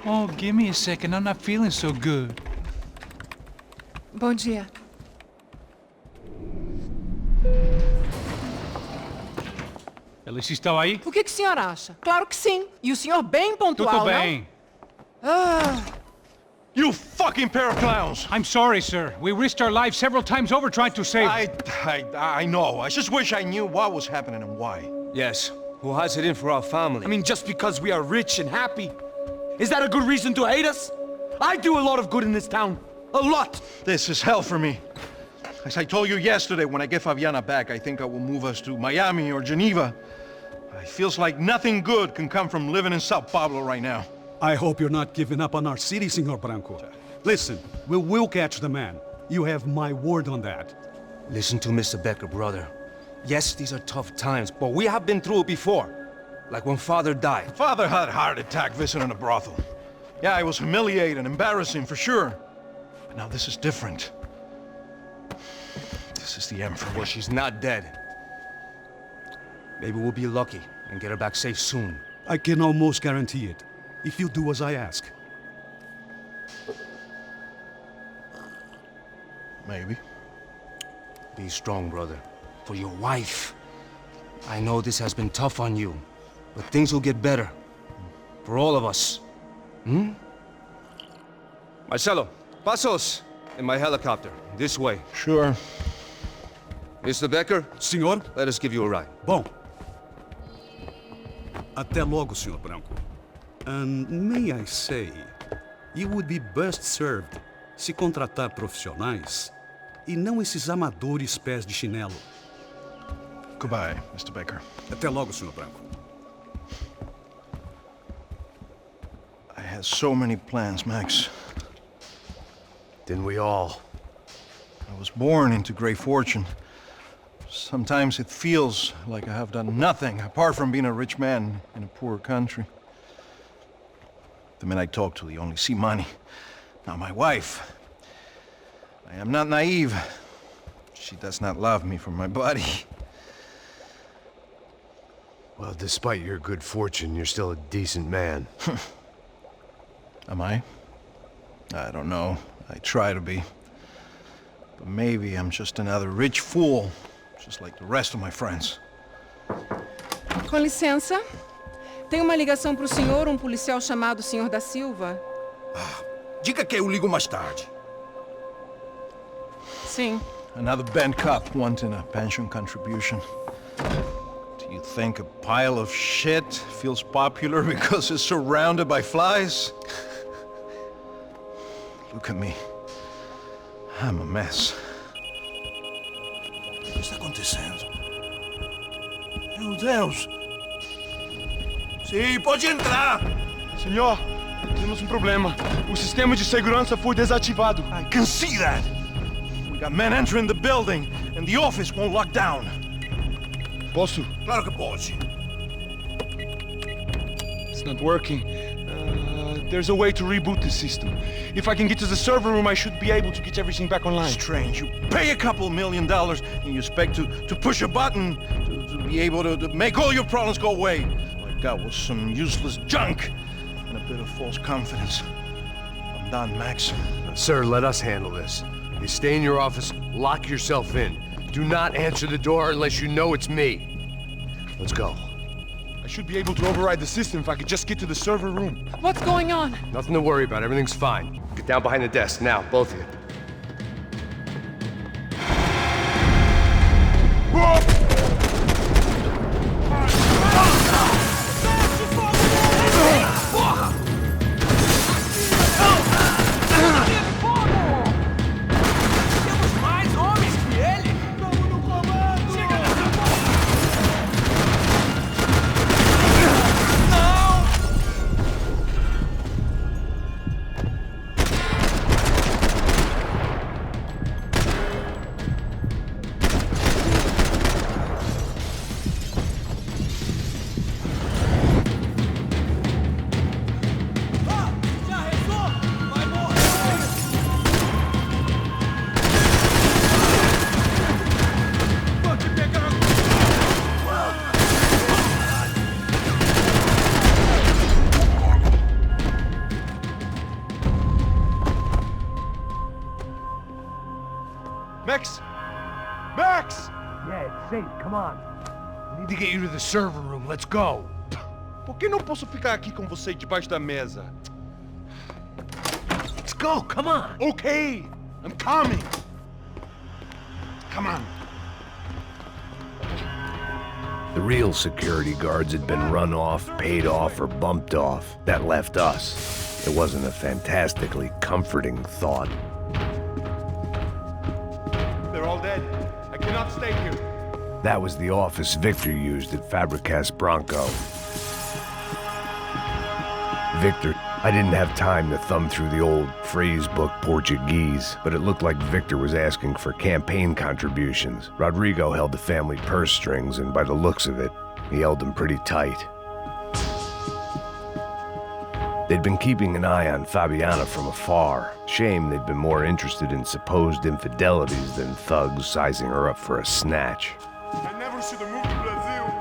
Oh, give me a second. I'm not feeling so good. Bom dia. Alice estava aí? O que o senhor acha? Claro que sim. E o senhor bem pontual, Tudo bem. You fucking pair of clowns! I'm sorry, sir. We risked our lives several times over trying to save... I know. I just wish I knew what was happening and why. Yes, who has it in for our family? I mean, just because we are rich and happy, is that a good reason to hate us? I do a lot of good in this town. A lot! This is hell for me. As I told you yesterday, when I get Fabiana back, I think I will move us to Miami or Geneva. It feels like nothing good can come from living in Sao Paulo right now. I hope you're not giving up on our city, Senor Branco. Listen, we will catch the man. You have my word on that. Listen to Mr. Becker, brother. Yes, these are tough times, but we have been through it before. Like when Father died. Father had a heart attack visiting a brothel. Yeah, it was humiliating, embarrassing, for sure. But now this is different. This is the end for me. Well, she's not dead. Maybe we'll be lucky and get her back safe soon. I can almost guarantee it, if you do as I ask. Maybe. Be strong, brother. For your wife. I know this has been tough on you, but things will get better. For all of us. Hmm? Marcelo, pasos in my helicopter. This way. Sure. Mr. Becker, Senhor? let us give you a ride. Bom. Até logo, Senhor Branco. And may I say, you would be best served se contratar profissionais e não esses amadores pés de chinelo. Goodbye, Mr. Baker. Até logo, Senhor Branco. I had so many plans, Max. Didn't we all? I was born into great fortune. Sometimes it feels like I have done nothing apart from being a rich man in a poor country. The men I talk to, they only see money. Now my wife, I am not naive. She does not love me for my body. Well, despite your good fortune, you're still a decent man. Am I? I don't know. I try to be. But maybe I'm just another rich fool, just like the rest of my friends. Com licença. Tem uma ligação para o senhor, um policial chamado Senhor da Silva. Diga que eu ligo mais tarde. Sim. Another bent cop wanting a pension contribution. Do you think a pile of shit feels popular because it's surrounded by flies? Look at me. I'm a mess. O que está acontecendo? Meu Deus! Sim, pode entrar! Senhor, temos um problema. O sistema de segurança foi desativado. I can see that! We got men entering the building, and the office won't lock down. Posso? Claro que pode. It's not working. There's a way to reboot the system. If I can get to the server room, I should be able to get everything back online. Strange. You pay a couple $1 million, and you expect to push a button to be able to make all your problems go away. All I got was some useless junk and a bit of false confidence. I'm done, Max. Sir, let us handle this. You stay in your office, lock yourself in. Do not answer the door unless you know it's me. Let's go. I should be able to override the system if I could just get to the server room. What's going on? Nothing to worry about. Everything's fine. Get down behind the desk now, both of you. Max! Max! Yeah, it's safe. Come on. We need to get you to the server room. Let's go. Por que não posso ficar aqui com você debaixo da mesa? Let's go. Come on. Okay, I'm coming. Come on. The real security guards had been run off, paid off, or bumped off. That left us. It wasn't a fantastically comforting thought. They're all dead. I cannot stay here. That was the office Victor used at Fabricas Bronco. Victor, I didn't have time to thumb through the old phrase book Portuguese, but it looked like Victor was asking for campaign contributions. Rodrigo held the family purse strings, and by the looks of it, he held them pretty tight. They'd been keeping an eye on Fabiana from afar. Shame they'd been more interested in supposed infidelities than thugs sizing her up for a snatch. I never should have moved to Brazil.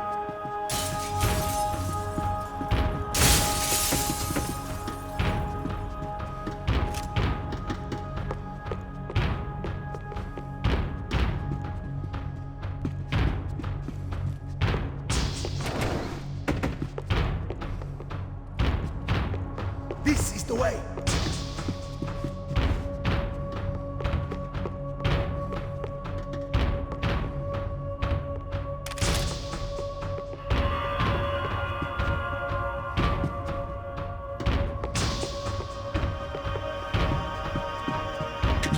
This is the way.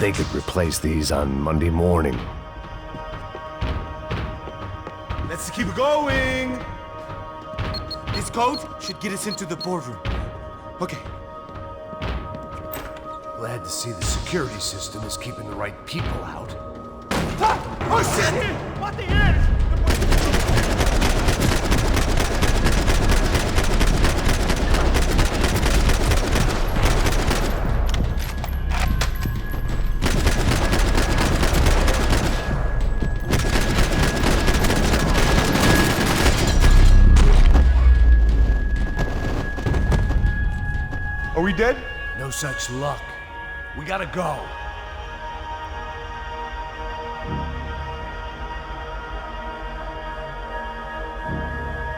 They could replace these on Monday morning. Let's keep going. This code should get us into the boardroom. Okay. Glad to see the security system is keeping the right people out. Oh shit! What the hell? Are we dead? No such luck. We gotta go.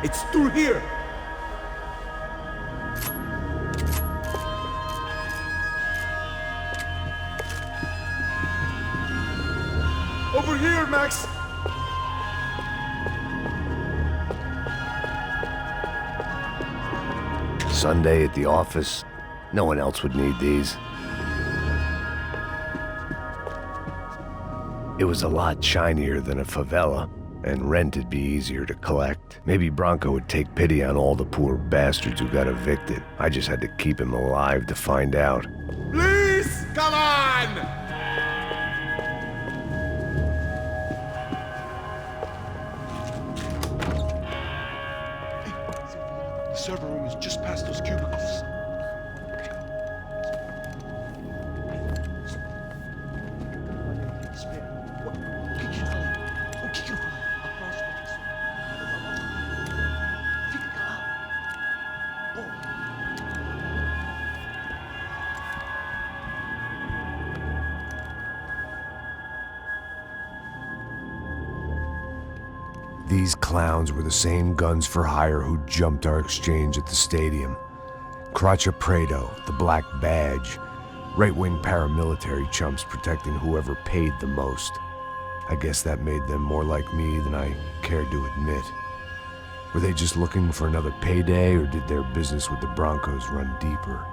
It's through here. Over here, Max. Sunday at the office. No one else would need these. It was a lot shinier than a favela, and rent'd be easier to collect. Maybe Bronco would take pity on all the poor bastards who got evicted. I just had to keep him alive to find out. Please, come on! The server room is just past those cubicles. These clowns were the same guns for hire who jumped our exchange at the stadium. Cracha Prado, the Black Badge, right-wing paramilitary chumps protecting whoever paid the most. I guess that made them more like me than I cared to admit. Were they just looking for another payday, or did their business with the Broncos run deeper?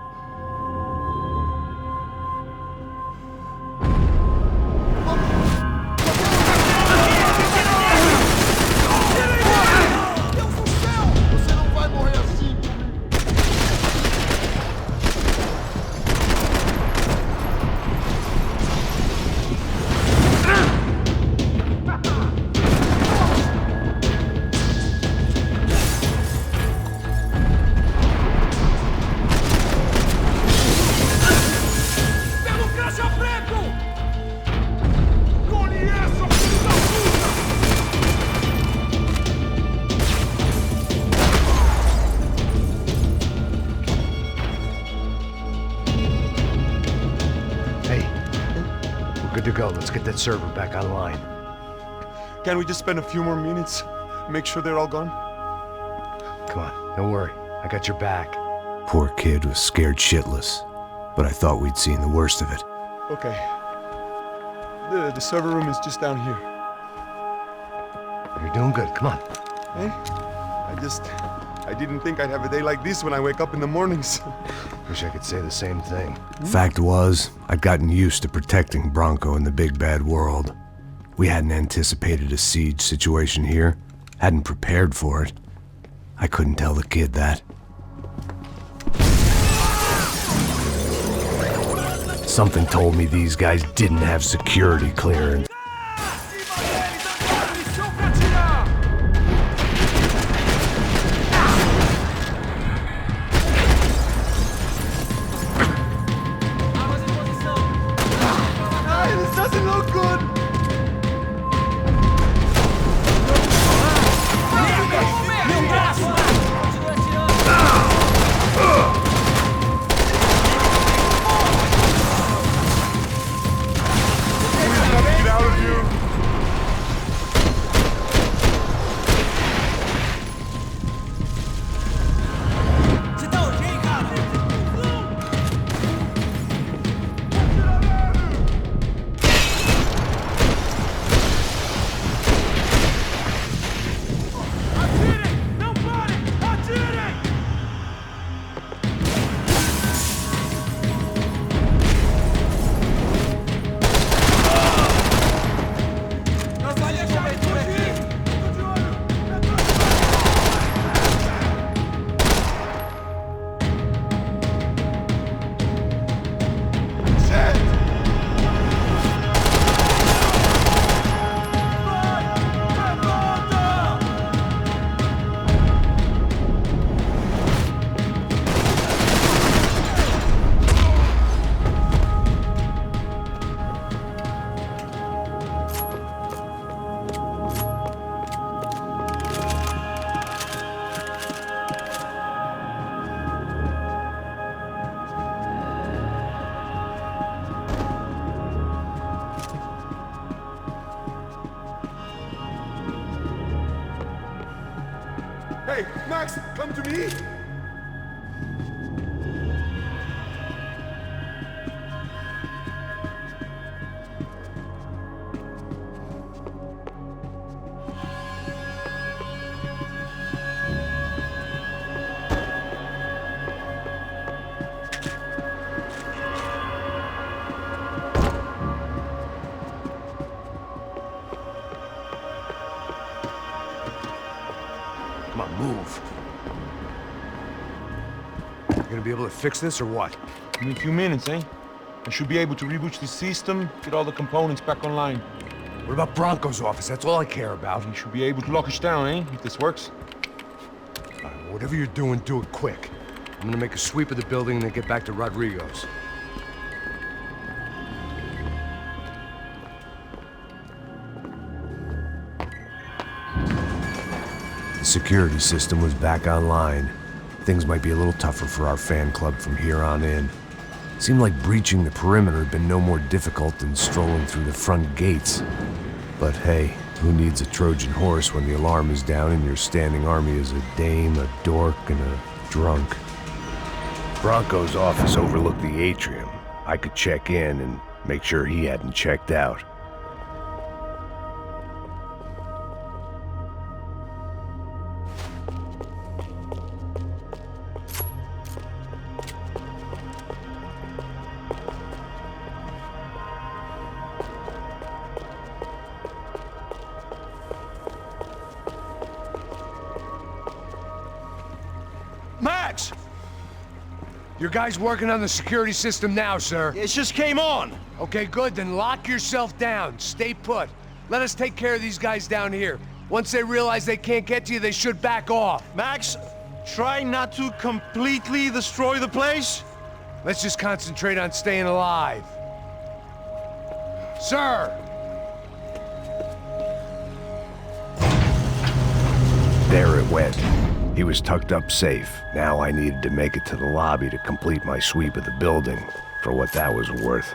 good to go. Let's get that server back online. Can't we just spend a few more minutes? Make sure they're all gone? Come on, don't worry. I got your back. Poor kid was scared shitless, but I thought we'd seen the worst of it. Okay. The server room is just down here. You're doing good. Come on. Hey? I didn't think I'd have a day like this when I wake up in the mornings. Wish I could say the same thing. Fact was, I'd gotten used to protecting Bronco in the big bad world. We hadn't anticipated a siege situation here, hadn't prepared for it. I couldn't tell the kid that. Something told me these guys didn't have security clearance. This doesn't look good! Get out of here! Hey, Max, come to me! Come on, move. You gonna be able to fix this or what? In a few minutes, eh? I should be able to reboot the system, get all the components back online. What about Bronco's office? That's all I care about. You should be able to lock us down, eh? If this works. Whatever you're doing, do it quick. I'm gonna make a sweep of the building and then get back to Rodrigo's. The security system was back online. Things might be a little tougher for our fan club from here on in. Seemed like breaching the perimeter had been no more difficult than strolling through the front gates. But hey, who needs a Trojan horse when the alarm is down and your standing army is a dame, a dork, and a drunk? Bronco's office overlooked the atrium. I could check in and make sure he hadn't checked out. Max! Your guys working on the security system now, sir. It just came on! Okay, good, then lock yourself down. Stay put. Let us take care of these guys down here. Once they realize they can't get to you, they should back off. Max, try not to completely destroy the place. Let's just concentrate on staying alive. Sir! There it went. He was tucked up safe. Now I needed to make it to the lobby to complete my sweep of the building, for what that was worth.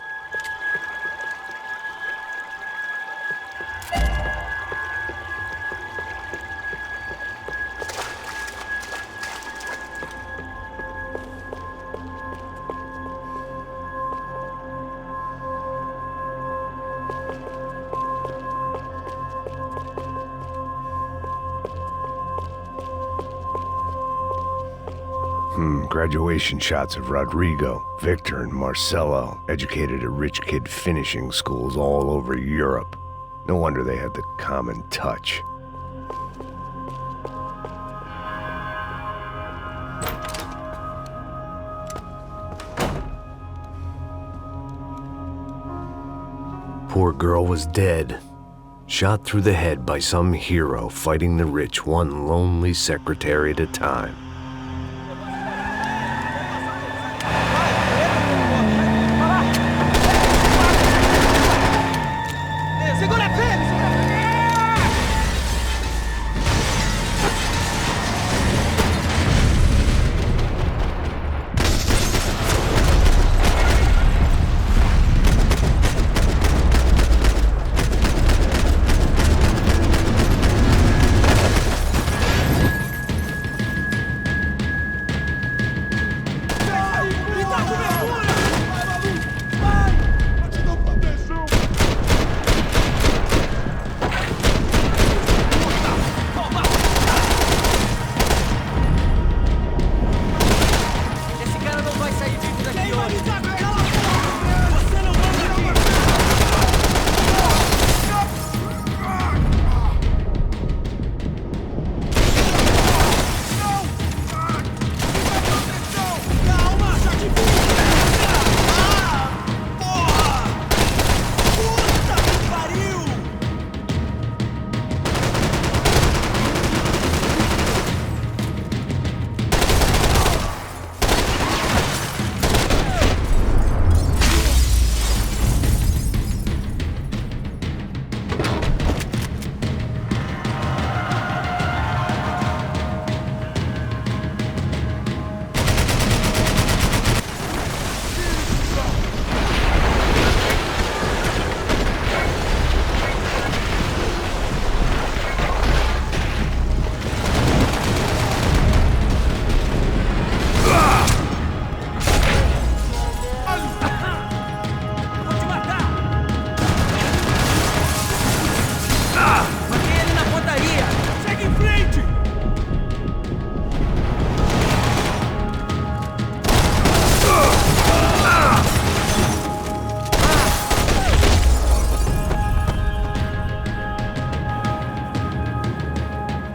and graduation shots of Rodrigo, Victor, and Marcelo, educated at rich kid finishing schools all over Europe. No wonder they had the common touch. Poor girl was dead. Shot through the head by some hero fighting the rich one lonely secretary at a time.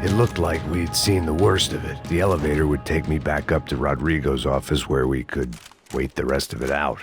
It looked like we'd seen the worst of it. The elevator would take me back up to Rodrigo's office where we could wait the rest of it out.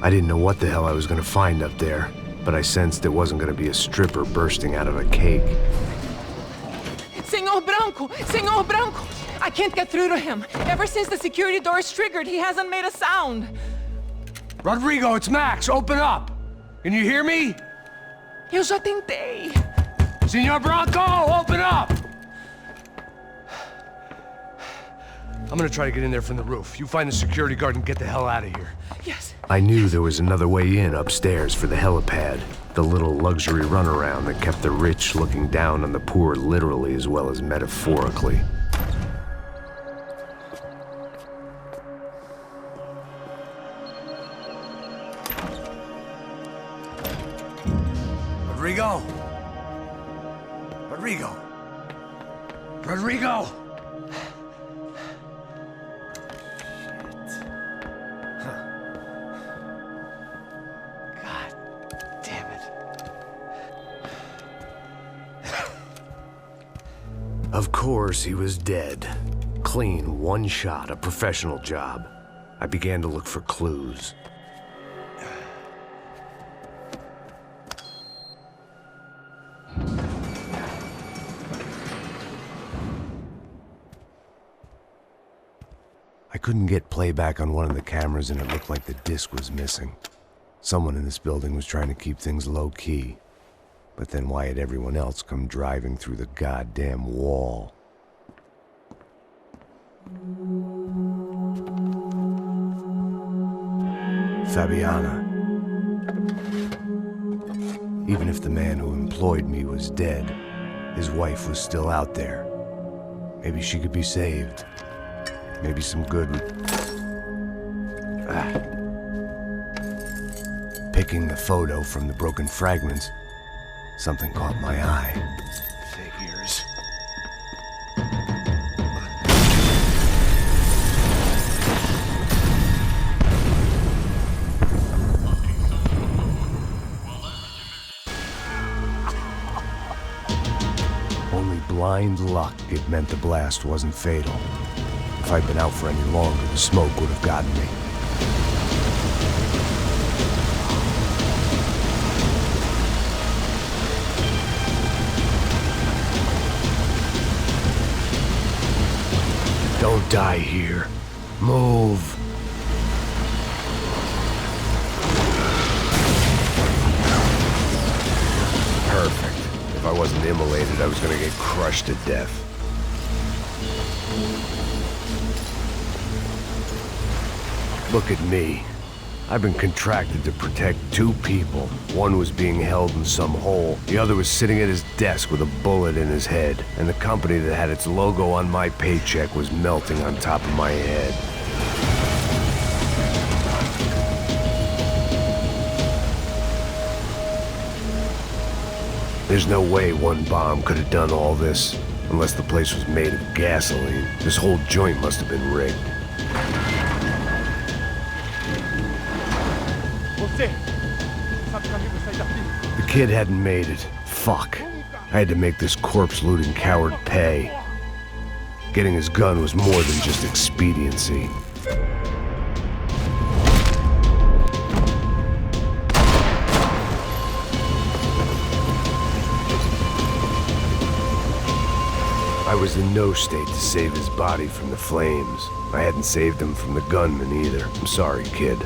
I didn't know what the hell I was going to find up there, but I sensed it wasn't going to be a stripper bursting out of a cake. Senor Branco! Senor Branco! I can't get through to him. Ever since the security door is triggered, he hasn't made a sound. Rodrigo, it's Max. Open up. Can you hear me? Eu já tentei. Senor Branco, open up! I'm gonna try to get in there from the roof. You find the security guard and get the hell out of here. Yes. I knew there was another way in upstairs for the helipad. The little luxury runaround that kept the rich looking down on the poor literally as well as metaphorically. Rodrigo! Rodrigo! Rodrigo! Of course, he was dead. Clean, one shot, a professional job. I began to look for clues. couldn't get playback on one of the cameras and it looked like the disc was missing. Someone in this building was trying to keep things low-key. But then why had everyone else come driving through the goddamn wall? Fabiana. Even if the man who employed me was dead, his wife was still out there. Maybe she could be saved. Maybe some good would... Picking the photo from the broken fragments, something caught my eye. Figures. Only blind luck it meant the blast wasn't fatal. If I'd been out for any longer, the smoke would have gotten me. Don't die here. Move. Perfect. If I wasn't immolated, I was gonna get crushed to death. Look at me. I've been contracted to protect two people. One was being held in some hole. The other was sitting at his desk with a bullet in his head. And the company that had its logo on my paycheck was melting on top of my head. There's no way one bomb could have done all this. Unless the place was made of gasoline. This whole joint must have been rigged. The kid hadn't made it. Fuck. I had to make this corpse-looting coward pay. Getting his gun was more than just expediency. I was in no state to save his body from the flames. I hadn't saved him from the gunman either. I'm sorry, kid.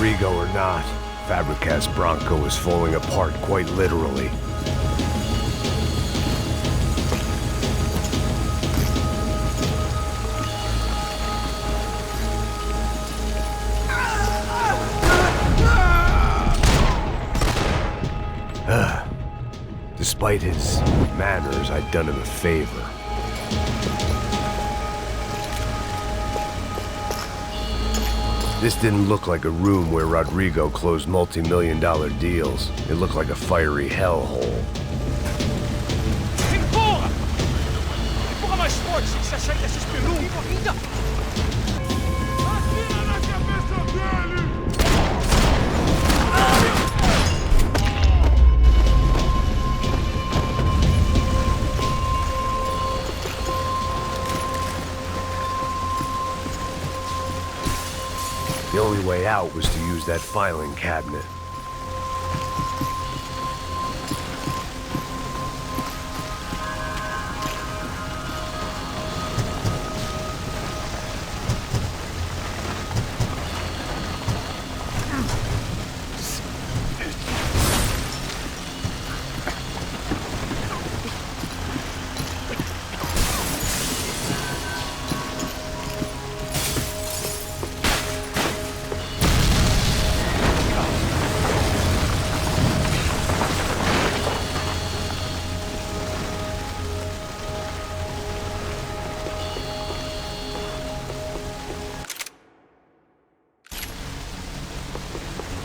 Rodrigo or not, Fabricas Bronco is falling apart quite literally. Despite his manners, I'd done him a favor. This didn't look like a room where Rodrigo closed multi-million-dollar deals. It looked like a fiery hellhole. Empurra! Empurra mais forte se você achar desses peludos! Atira na cabeça dele! The only way out was to use that filing cabinet.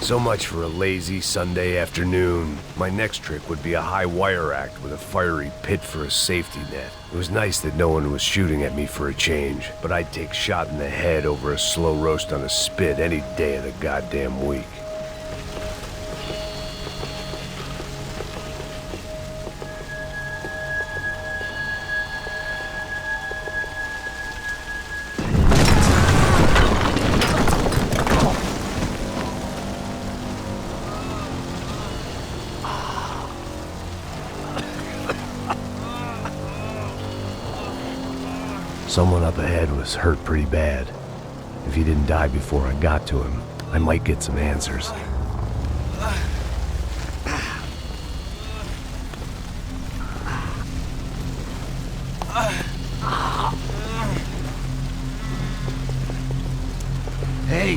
So much for a lazy Sunday afternoon. My next trick would be a high wire act with a fiery pit for a safety net. It was nice that no one was shooting at me for a change, but I'd take shot in the head over a slow roast on a spit any day of the goddamn week. Someone up ahead was hurt pretty bad. If he didn't die before I got to him, I might get some answers. Hey!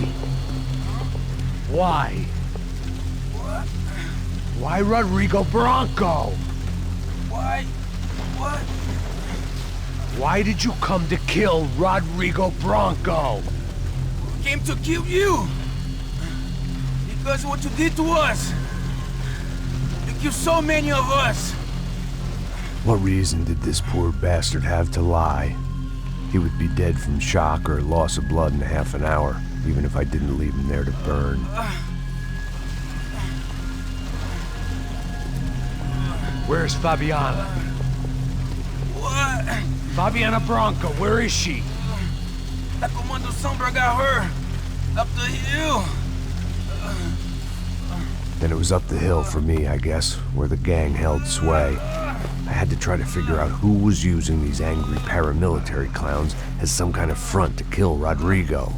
Why? Why Rodrigo Bronco? Why? What? Why did you come to kill Rodrigo Bronco? We came to kill you! Because what you did to us! You killed so many of us! What reason did this poor bastard have to lie? He would be dead from shock or loss of blood in half an hour, even if I didn't leave him there to burn. Where's Fabiana? What? Fabiana Bronco, where is she? That Comando Sombra got her! Up the hill! Then it was up the hill for me, I guess, where the gang held sway. I had to try to figure out who was using these angry paramilitary clowns as some kind of front to kill Rodrigo.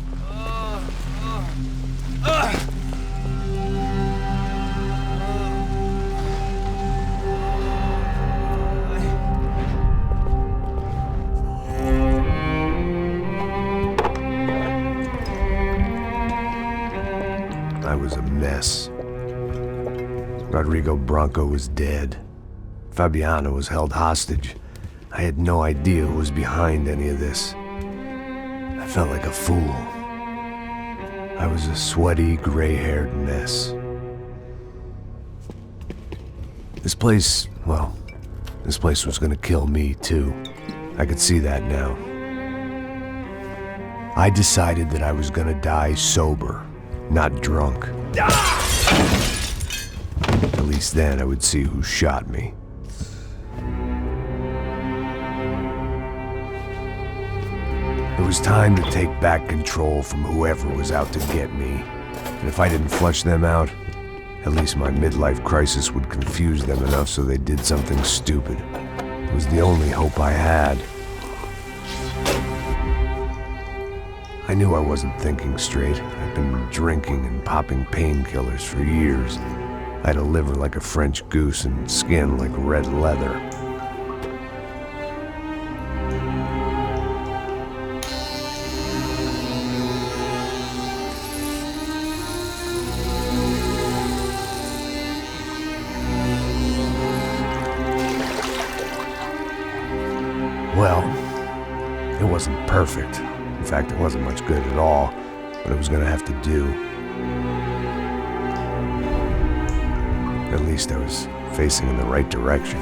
I was a mess. Rodrigo Bronco was dead. Fabiana was held hostage. I had no idea who was behind any of this. I felt like a fool. I was a sweaty, gray-haired mess. This place, well, this place was gonna kill me too. I could see that now. I decided that I was gonna die sober, not drunk. At least then I would see who shot me. It was time to take back control from whoever was out to get me. And if I didn't flush them out, at least my midlife crisis would confuse them enough so they did something stupid. It was the only hope I had. I knew I wasn't thinking straight. I'd been drinking and popping painkillers for years. I had a liver like a French goose and skin like red leather. Well, it wasn't perfect. In fact, it wasn't much good at all, but it was gonna have to do. At least I was facing in the right direction.